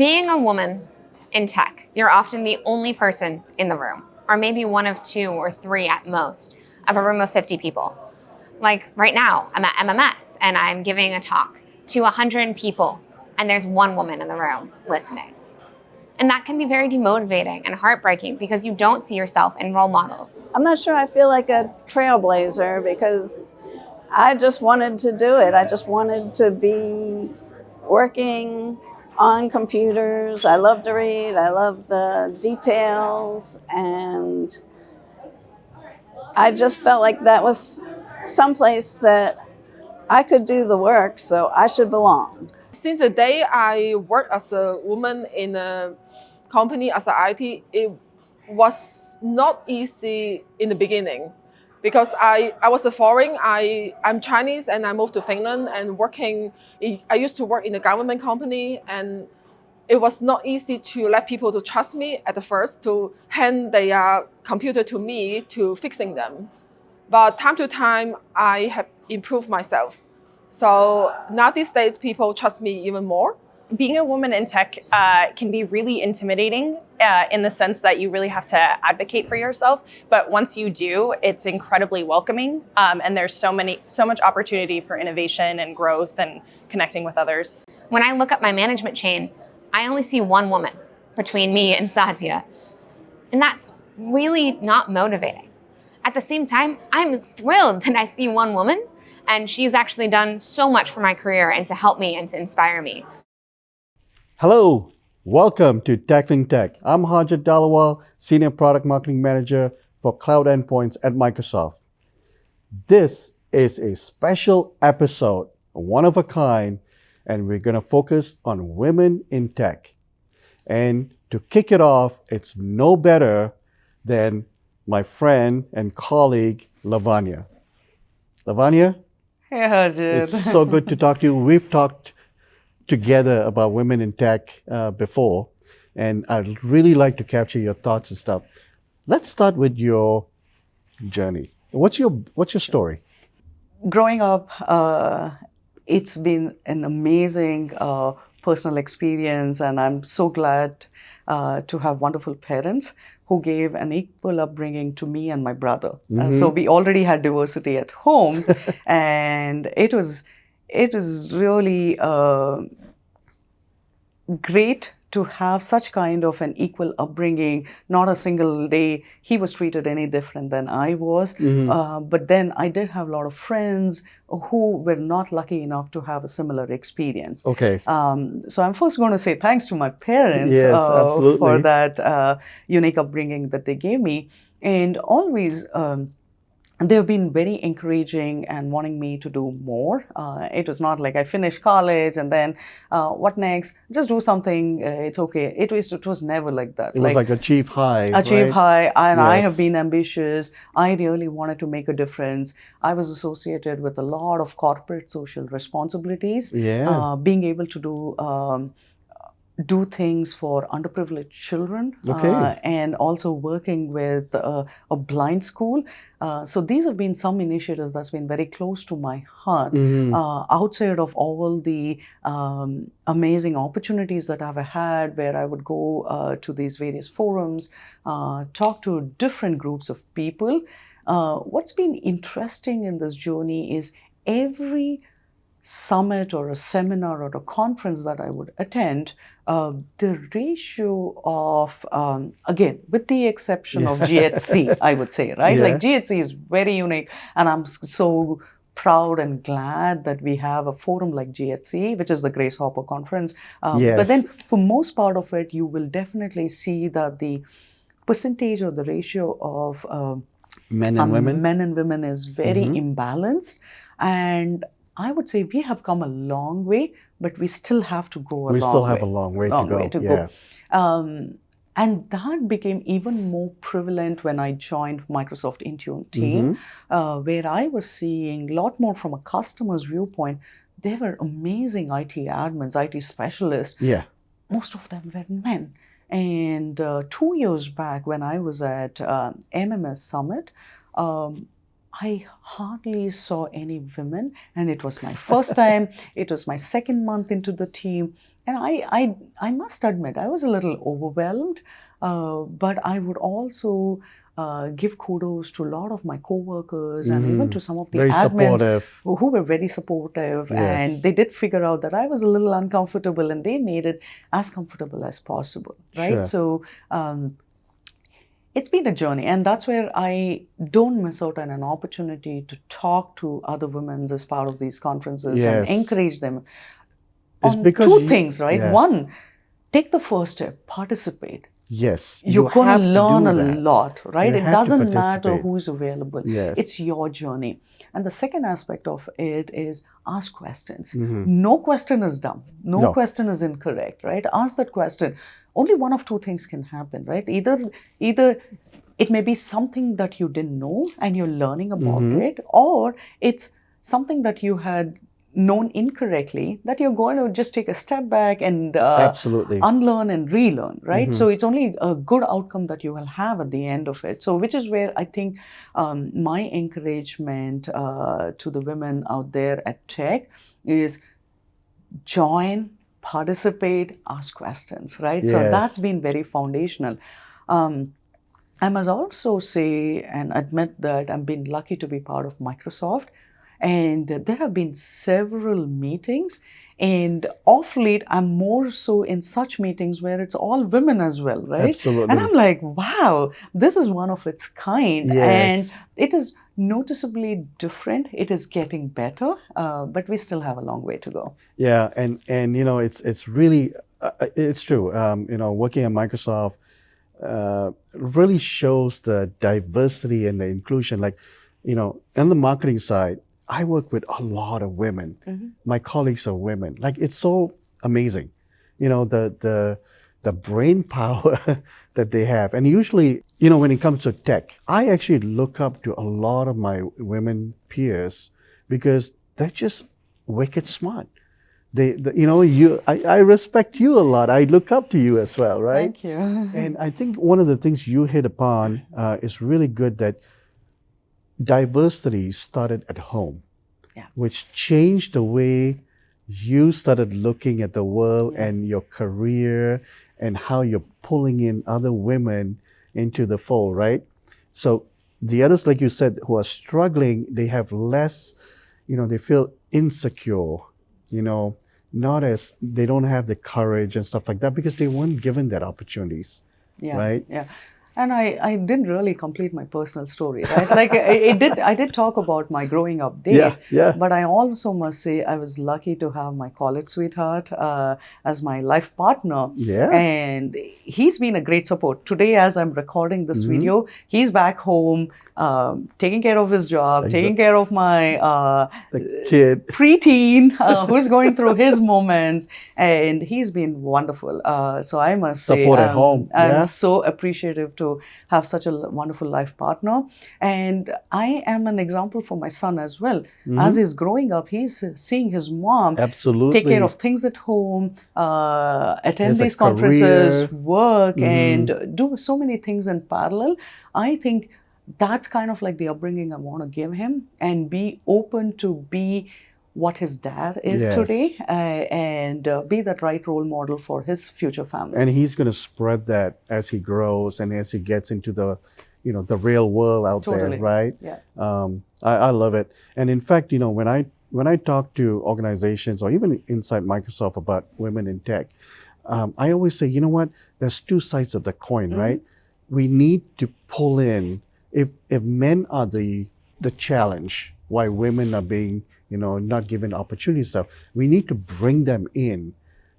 Being a woman in tech, you're often the only person in the room, or maybe one of two or three at most, of a room of 50 people. Like right now, I'm at MMS and I'm giving a talk to 100 people, and there's one woman in the room listening. And that can be very demotivating and heartbreaking because you don't see yourself in role models. I'm not sure I feel like a trailblazer because I just wanted to do it. I just wanted to be working on computers. I love to read. I love the details. And I just felt like that was someplace that I could do the work, so I should belong. Since the day I worked as a woman in a company as an IT, it was not easy in the beginning because I was a foreign. I'm Chinese and I moved to Finland and I used to work in a government company, and it was not easy to let people to trust me at the first to hand their computer to me to fixing them. But time to time, I have improved myself. So now these days, people trust me even more. Being a woman in tech can be really intimidating in the sense that you really have to advocate for yourself. But once you do, it's incredibly welcoming. And there's so much opportunity for innovation and growth and connecting with others. When I look up my management chain, I only see one woman between me and Satya. And that's really not motivating. At the same time, I'm thrilled that I see one woman, and she's actually done so much for my career and to help me and to inspire me. Hello, welcome to Tackling Tech. I'm Hajat Dalawal, Senior Product Marketing Manager for Cloud Endpoints at Microsoft. This is a special episode, one of a kind, and we're going to focus on women in tech. And to kick it off, it's no better than my friend and colleague, Lavanya. Lavanya? Hey, Hajat. It's so good to talk to you. We've talked together about women in tech before, and I'd really like to capture your thoughts and stuff. Let's start with your journey. What's your story? Growing up, it's been an amazing personal experience, and I'm so glad to have wonderful parents who gave an equal upbringing to me and my brother. So we already had diversity at home, and it was really great to have such kind of an equal upbringing. Not a single day he was treated any different than I was. But then I did have a lot of friends who were not lucky enough to have a similar experience. Okay. So I'm first going to say thanks to my parents for that unique upbringing that they gave me. And always they've been very encouraging and wanting me to do more. It was not like I finished college and then what next? Just do something. It's okay. It was never like that. It was like achieve high. Achieve right? high. And Yes. I have been ambitious. I really wanted to make a difference. I was associated with a lot of corporate social responsibilities. Yeah. Being able to do things for underprivileged children, Okay. and also working with a blind school. So these have been some initiatives that's been very close to my heart. Outside of all the amazing opportunities that I've had, where I would go to these various forums, talk to different groups of people. What's been interesting in this journey is every summit or a seminar or a conference that I would attend, the ratio of, again, with the exception of GHC, I would say, right? Yeah. Like GHC is very unique, and I'm so proud and glad that we have a forum like GHC, which is the Grace Hopper Conference. Yes. But then for most part of it, you will definitely see that the percentage or the ratio of Men and women is very imbalanced. And I would say we have come a long way, but we still have to go a long way. We still have a long way to go. And that became even more prevalent when I joined Microsoft Intune team, where I was seeing a lot more from a customer's viewpoint. They were amazing IT admins, IT specialists. Yeah. Most of them were men. And 2 years back when I was at MMS Summit, I hardly saw any women, and it was my first time. It was my second month into the team, and I must admit I was a little overwhelmed. But I would also give kudos to a lot of my coworkers and even to some of the Very admins supportive. who were very supportive, Yes. and they did figure out that I was a little uncomfortable, and they made it as comfortable as possible, right? Sure. So it's been a journey, and that's where I don't miss out on an opportunity to talk to other women as part of these conferences Yes. and encourage them It's on because two you- things, right? yeah. One, take the first step, participate. Yes. You're you going have to do learn a that. lot, right? You It have to doesn't matter participate. who's available. Yes. It's your journey. And the second aspect of it is ask questions. Mhm. No question is dumb. No, No. question is incorrect, right? Ask that question. Only one of two things can happen, right? Either it may be something that you didn't know and you're learning about Mhm. it, or it's something that you had known incorrectly that you're going to just take a step back and Absolutely. unlearn and relearn, right? Mhm. So it's only a good outcome that you will have at the end of it. So which is where I think my encouragement to the women out there at Tech is join, participate, ask questions, right? So Yes. that's been very foundational. I must also say and admit that I've been lucky to be part of Microsoft, and there have been several meetings, and off late I'm more so in such meetings where it's all women as well, right? Absolutely. And I'm like, wow, this is one of its kind. Yes. And it is noticeably different. It is getting better, but we still have a long way to go. Yeah, and you know, it's really it's true. You know, working at Microsoft really shows the diversity and the inclusion. Like, you know, on the marketing side, I work with a lot of women. Mm-hmm. My colleagues are women. Like, it's so amazing. You know, the brain power that they have. And usually, you know, when it comes to tech, I actually look up to a lot of my women peers because they're just wicked smart. You know, I respect you a lot. I look up to you as well, right? Thank you. And I think one of the things you hit upon is really good, that diversity started at home, Yeah. which changed the way you started looking at the world and your career and how you're pulling in other women into the fold, right? So the others, like you said, who are struggling, they have less, you know, they feel insecure, you know, they don't have the courage and stuff like that because they weren't given that opportunities, Yeah, right? yeah. And I didn't really complete my personal story, right? Like I did talk about my growing up days, Yeah, yeah. but I also must say I was lucky to have my college sweetheart as my life partner. Yeah. And he's been a great support. Today, as I'm recording this video, he's back home, taking care of his job, taking care of my The kid. preteen who's going through his moments, and he's been wonderful. So I must say, Support at home, I'm yeah. so appreciative to have such a wonderful life partner, and I am an example for my son as well. As he's growing up, he's seeing his mom Absolutely. take care of things at home, attend Has a these conferences, career. work, and do so many things in parallel. I think that's kind of like the upbringing I want to give him, and be open to be what his dad is Yes. today, and be that right role model for his future family. And he's going to spread that as he grows and as he gets into the, you know, the real world out Totally. there, right? Yeah. I love it. And in fact, you know, when I talk to organizations or even inside Microsoft about women in tech, I always say, you know what? There's two sides of the coin, right? We need to pull in, if men are the challenge, why women are being, you know, not given opportunities stuff, we need to bring them in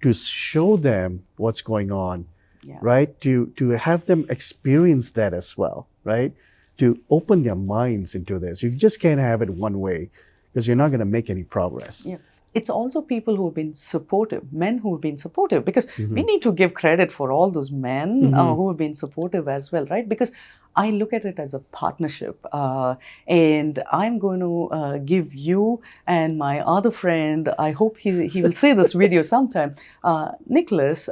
to show them what's going on, Yeah. right? To have them experience that as well, right? To open their minds into this. You just can't have it one way because you're not going to make any progress. Yeah. It's also people who have been supportive, men who have been supportive, because we need to give credit for all those men who have been supportive as well, right? Because I look at it as a partnership, and I'm going to give you and my other friend, I hope he will see this video sometime, Nicholas,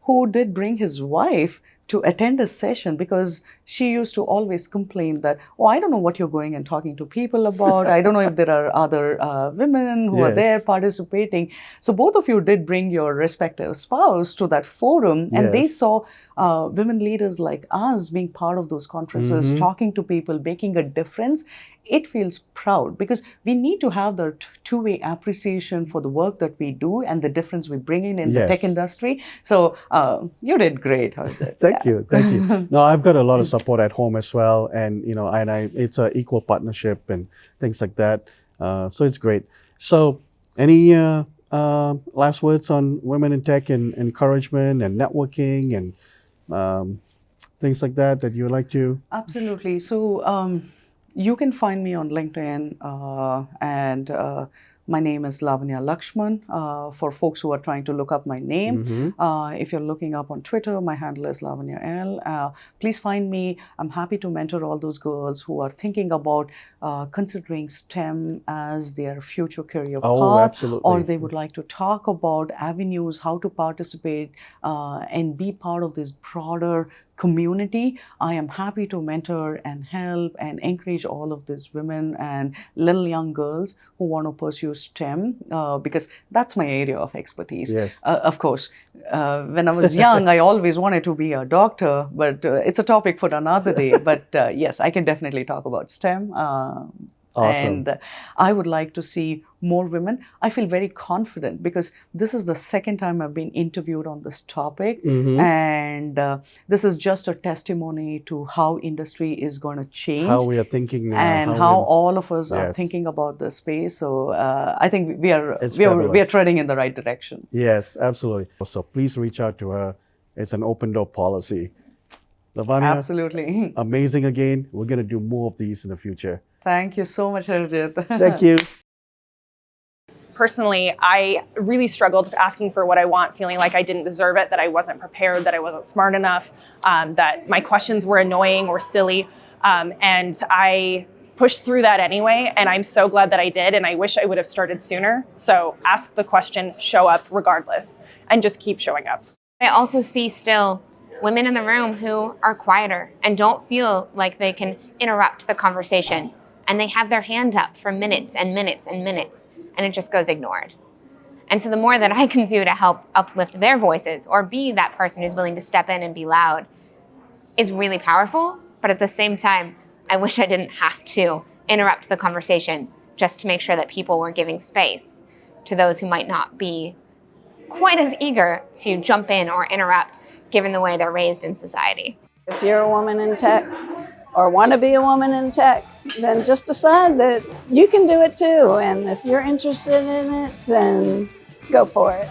who did bring his wife to attend a session because she used to always complain that, oh, I don't know what you're going and talking to people about. I don't know if there are other women who are there Yes. participating. So both of you did bring your respective spouse to that forum, and they Yes. saw women leaders like us being part of those conferences, talking to people, making a difference. It feels proud because we need to have the two-way appreciation for the work that we do and the difference we bring in the tech Yes. industry. So you did great. Thank you. No, I've got a lot of support at home as well, and it's an equal partnership and things like that. So it's great. So, any last words on women in tech and encouragement and networking and things like that you would like to? Absolutely. So you can find me on LinkedIn, and my name is Lavanya Lakshman. For folks who are trying to look up my name, if you're looking up on Twitter, my handle is Lavanya L. Please find me. I'm happy to mentor all those girls who are thinking about considering STEM as their future career path, Absolutely. or they would like to talk about avenues, how to participate and be part of this broader community. I am happy to mentor and help and encourage all of these women and little young girls who want to pursue STEM because that's my area of expertise. Yes. Of course, when I was young, I always wanted to be a doctor, but it's a topic for another day. But yes, I can definitely talk about STEM. Awesome. And I would like to see more women. I feel very confident because this is the second time I've been interviewed on this topic. And this is just a testimony to how industry is going to change. How we are thinking now. And how all of us are thinking about the space. So I think we are treading in the right direction. Yes, absolutely. So please reach out to her. It's an open door policy. Lavanya, absolutely. Amazing again. We're going to do more of these in the future. Thank you so much, Harjit. Thank you. Personally, I really struggled asking for what I want, feeling like I didn't deserve it, that I wasn't prepared, that I wasn't smart enough, that my questions were annoying or silly. And I pushed through that anyway, and I'm so glad that I did, and I wish I would have started sooner. So ask the question, show up regardless, and just keep showing up. I also see still women in the room who are quieter and don't feel like they can interrupt the conversation. And they have their hand up for minutes and minutes and minutes, and it just goes ignored. And so the more that I can do to help uplift their voices or be that person who's willing to step in and be loud is really powerful. But at the same time, I wish I didn't have to interrupt the conversation just to make sure that people were giving space to those who might not be quite as eager to jump in or interrupt given the way they're raised in society. If you're a woman in tech or want to be a woman in tech, then just decide that you can do it too. And if you're interested in it, then go for it.